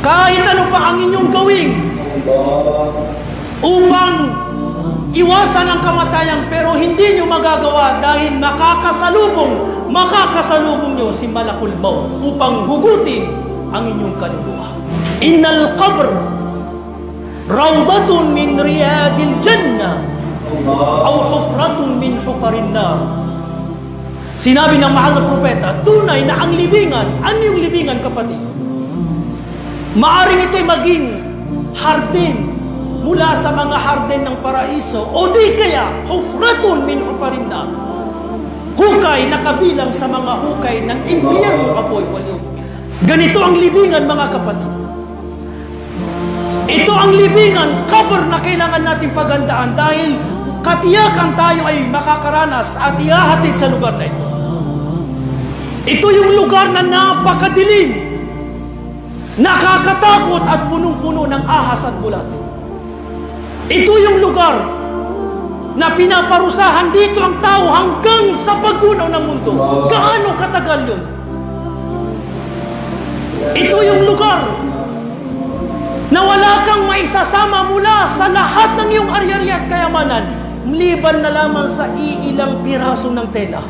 Kahit ano pa ang inyong gawin upang iwasan ang kamatayan, pero hindi nyo magagawa dahil makakasalubong nyo si Malakul Maut upang hugutin ang inyong kaluluwa. Innal qabr rawdatun min riyadil jannah aw hufratun min hufarin nar. Sinabi ng mahal na propeta, tunay na ang libingan, ang iyong libingan, kapatid, maaring ito'y maging hardin mula sa mga hardin ng paraiso, o di kaya hufratun min hufarin nar, hukay na kabilang sa mga hukay ng impyerno, apoy. Ganito ang libingan, mga kapatid. Ito ang libingan, cover na kailangan natin pagandaan dahil katiyakan tayo ay makakaranas at ihahatid sa lugar na ito. Ito yung lugar na napakadilim, nakakatakot at punong-puno ng ahas at bulat. Ito yung lugar na pinaparusahan dito ang tao hanggang sa paggunaw ng mundo. Gaano katagal yun? Ito yung lugar na wala kang maisasama mula sa lahat ng iyong ari-ari at kayamanan, maliban na lamang sa iilang piraso ng tela.